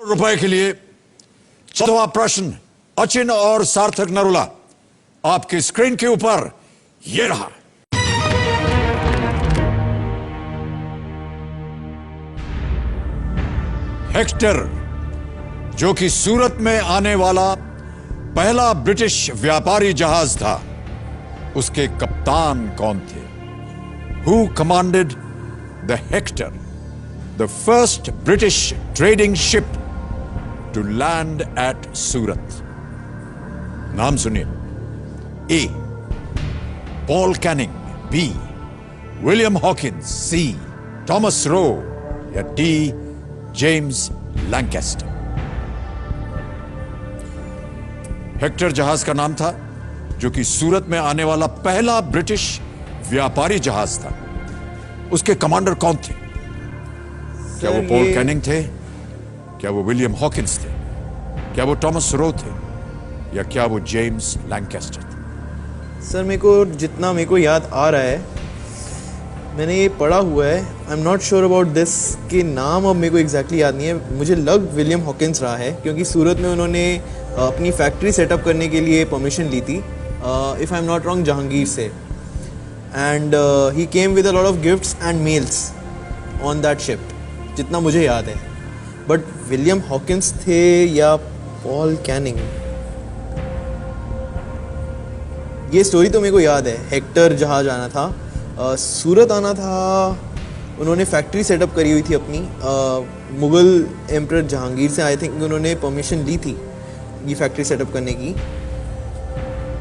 रुपए के लिए 14वां प्रश्न अचिन और सार्थक नरूला आपकी स्क्रीन के ऊपर ये रहा। हेक्टर जो कि सूरत में आने वाला पहला ब्रिटिश व्यापारी जहाज था, उसके कप्तान कौन थे? Who commanded the Hector, the first British trading ship to land at Surat? नाम सुनिए। A. Paul Canning, B. William Hawkins, C. Thomas Roe या D. James Lancaster। हेक्टर जहाज का नाम था जो कि सूरत में आने वाला पहला ब्रिटिश व्यापारी जहाज था। उसके कमांडर कौन थे? क्या वो पॉल कैनिंग थे? क्या वो विलियम हॉकिंस थे? क्या वो थॉमस रो थे? या क्या वो जेम्स लैंकेस्टर थे? सर मेरे को याद आ रहा है, मैंने ये पढ़ा हुआ है। आई am not sure about this के नाम अब मेरे को एग्जैक्टली याद नहीं है। मुझे लग विलियम हॉकिंस रहा है क्योंकि सूरत में उन्होंने अपनी फैक्ट्री सेटअप करने के लिए परमिशन ली थी, if I am not wrong, Jahangir से। And he came with a lot of gifts and mails on that ship, जितना मुझे याद है। बट विलियम हॉकिंस थे या पॉल कैनिंग, ये स्टोरी तो मेरे को याद है। हेक्टर जहाज आना था, सूरत आना था, उन्होंने फैक्ट्री सेटअप करी हुई थी अपनी, मुग़ल एम्परर जहांगीर से आई थिंक उन्होंने परमिशन ली थी ये फैक्ट्री सेटअप करने की।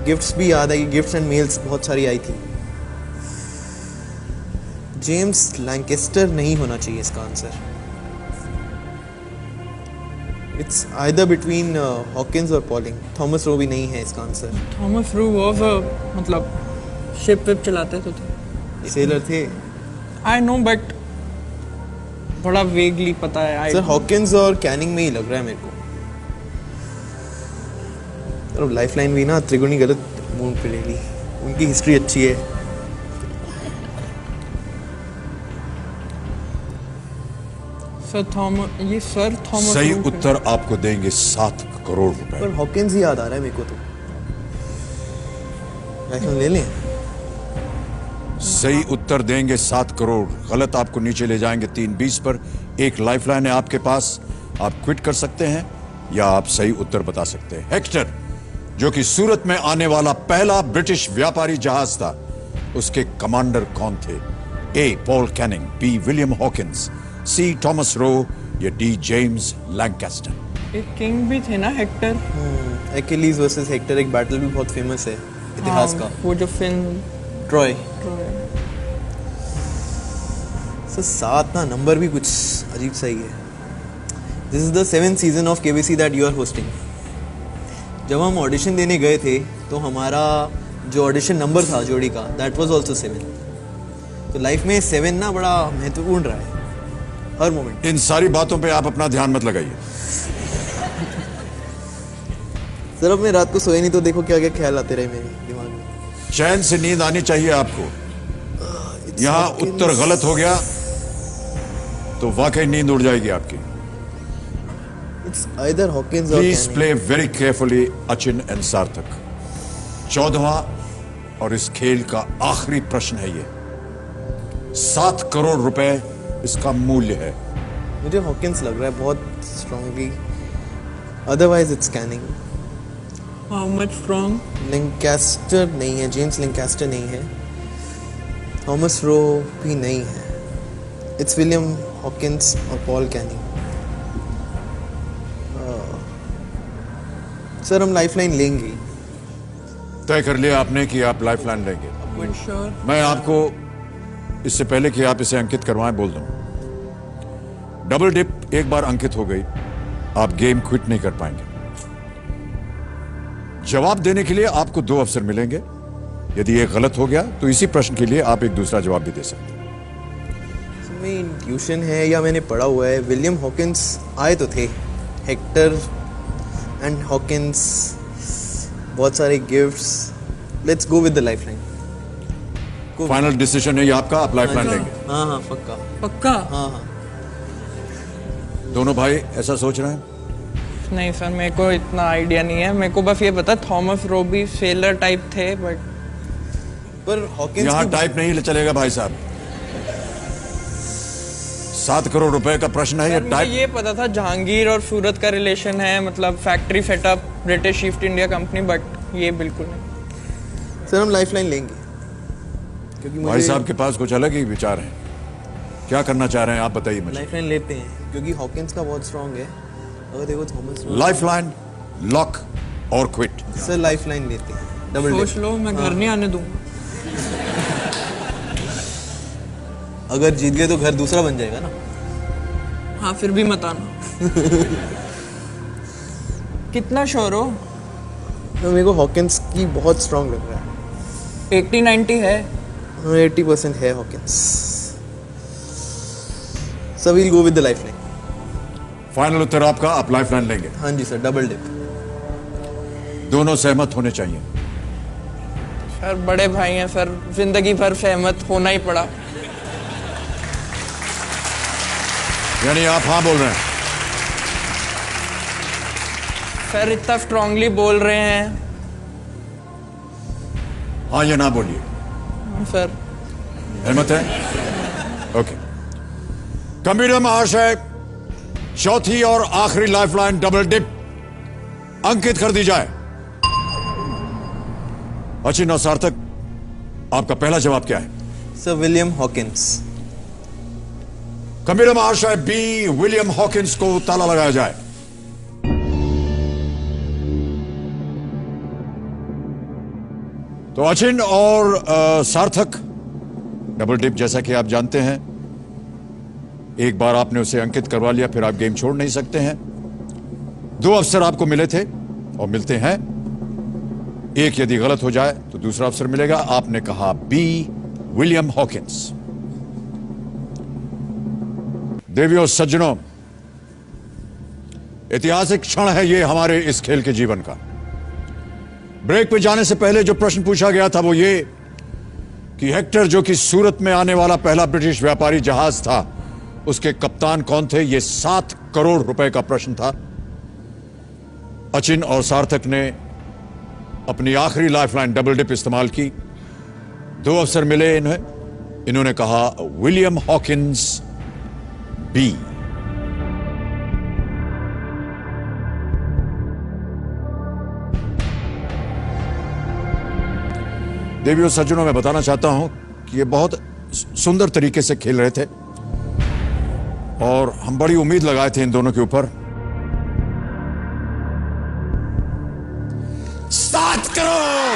गिफ्ट्स भी याद है, गिफ्ट्स एंड मेल्स बहुत सारी आई थी। जेम्स लैंकेस्टर नहीं होना चाहिए इसका answer. It's either between Hawkins और पॉलिंग। थॉमस रो भी नहीं है इसका आंसर। थॉमस रो वाज मतलब शिप विप चलाते तो थे, सेलर थे। आई नो बट थोड़ा वेगली पता है। सर हॉकिंस और कैनिंग में ही लग रहा है मेरे को। सर लाइफलाइन भी ना त्रिगुणी गलत मूड पे ले ली, उनकी हिस्ट्री अच्छी है। सर थॉमस सही उत्तर आपको देंगे 7 करोड़ रुपए। पर हॉकिंस ही याद आ रहा है मेरे को तो। लाइफलाइन ले लें? सही उत्तर देंगे 7 करोड़, गलत आपको नीचे ले जाएंगे 320 पर। एक लाइफलाइन है आपके पास, आप क्विट कर सकते हैं या आप सही उत्तर बता सकते हैं। हेक्टर जो कि सूरत में आने वाला पहला ब्रिटिश व्यापारी जहाज था, उसके कमांडर कौन थे? A. Paul Canning, B. William Hawkins, C. Thomas Roe या डी. James Lancaster. एक किंग भी थे ना हेक्टर। एक्किलीज वर्सेस हेक्टर एक बैटल भी बहुत फेमस है इतिहास का, वो जो फिल्म ट्रॉय। सर 7 ना नंबर भी कुछ अजीब सा ही है। This is the 7th season of KBC that you are hosting. जब हम ऑडिशन देने गए थे तो हमारा जो ऑडिशन नंबर था जोड़ी का, दैट वाज आल्सो 7। तो लाइफ में 7 ना बड़ा महत्वपूर्ण रहा है हर मोमेंट। इन सारी बातों पे आप अपना ध्यान मत लगाइए। सर अब मैं रात को सोए नहीं तो देखो क्या क्या ख्याल आते रहे मेरे दिमाग में। चैन से नींद आनी चाहिए आपको। यहां उत्तर गलत हो गया तो वाकई नींद उड़ जाएगी आपकी। It's either Hawkins or please Canning. Play very carefully Achin and सार्थक। 14वां और इस खेल का आखिरी प्रश्न है ये। 7 करोड़ रुपए इसका मूल्य है। मुझे हॉकिंस लग रहा है बहुत strongly, otherwise it's Canning. How much strong? Lancaster नहीं है, जेम्स लैंकेस्टर नहीं है, थॉमस रो भी नहीं है। इट्स विलियम हॉकिंस और पॉल कैनिंग। सर हम लाइफलाइन लेंगे। तय कर लिया आपने कि आप लाइफलाइन लेंगे। श्योर? मैं आपको इससे पहले कि आप इसे अंकित करवाएं बोल दूं, डबल डिप एक बार अंकित हो गई, आप गेम क्विट नहीं कर पाएंगे। जवाब देने के लिए आपको 2 अवसर मिलेंगे। यदि एक गलत हो गया तो इसी प्रश्न के लिए आप एक दूसरा जवाब भी दे सकते हैं। में इंट्यूशन है या मैंने पढ़ा हुआ है, विलियम हॉकिंस आए तो थे। हेक्टर एंड हॉकिंस, बहुत सारे gifts. Let's go with the lifeline. Final decision है ये आपका, आप लाइफलाइन लेंगे? हाँ पक्का। पक्का? हाँ। दोनों भाई ऐसा सोच रहे हैं? नहीं सर, मेरे को इतना आइडिया नहीं है। मेरे को बस ये पता थॉमस रोबी सेलर टाइप थे, बट पर हॉकिंस यहां की टाइप नहीं चलेगा भाई साहब। 7 करोड़ रुपए का प्रश्न है, ये मुझे टाइप। ये पता था जहांगीर और सूरत का रिलेशन है, मतलब factory setup British east India company, but ये बिल्कुल नहीं। सर हम लाइफलाइन लेंगे क्योंकि भाई मुझे साहब के पास कुछ अलग ही विचार हैं। क्या करना चाह रहे हैं आप, बताइए मुझे। लाइफलाइन लेते हैं क्योंकि हॉकिंस का बहुत स्ट्रांग है। अगर देखो थॉमस लाइफलाइन, लॉक और क्विट। सर लाइफलाइन लेते हैं, डबल सोच डिप। लो, मैं घर नहीं आने दूंगा। अगर जीत गए तो घर दूसरा बन जाएगा ना। हाँ, फिर भी मत आना। कितना श्योर हो? तो मेरे को हॉकिंस की बहुत स्ट्रांग लग रहा है। 80-90 है। 80% है Hawkins. So we'll go with the lifeline. Final उत्तर आपका, आप लाइफलाइन लेंगे। हाँ जी सर, डबल डिप। दोनों सहमत होने चाहिए। सर बड़े भाई हैं सर, जिंदगी भर सहमत होना ही पड़ा। यानी आप हाँ बोल रहे हैं। सर इतना स्ट्रांगली बोल रहे हैं। हाँ या ना बोलिए। सर सहमत है? ओके। कंप्यूटर महाशय, चौथी और आखिरी लाइफलाइन डबल डिप अंकित कर दी जाए। अचिन और सार्थक, आपका पहला जवाब क्या है? Sir William Hawkins. कंप्यूटर महाशय, बी विलियम हॉकिंस को ताला लगाया जाए। तो अचिन और सार्थक, डबल डिप जैसा कि आप जानते हैं, एक बार आपने उसे अंकित करवा लिया, फिर आप गेम छोड़ नहीं सकते हैं। 2 अवसर आपको मिले थे और मिलते हैं। एक यदि गलत हो जाए तो दूसरा अवसर मिलेगा। आपने कहा बी विलियम हॉकिंस। देवियों सज्जनों, ऐतिहासिक क्षण है ये हमारे इस खेल के जीवन का। ब्रेक पे जाने से पहले जो प्रश्न पूछा गया था वो ये कि हेक्टर, जो कि सूरत में आने वाला पहला ब्रिटिश व्यापारी जहाज था, उसके कप्तान कौन थे? ये 7 करोड़ रुपए का प्रश्न था। अचिन और सार्थक ने अपनी आखिरी लाइफलाइन डबल डिप इस्तेमाल की। 2 अवसर मिले इन्हें। इन्होंने कहा विलियम हॉकिंस, बी। देवियों सज्जनों, मैं बताना चाहता हूं कि ये बहुत सुंदर तरीके से खेल रहे थे और हम बड़ी उम्मीद लगाए थे इन दोनों के ऊपर। 7 करोड़।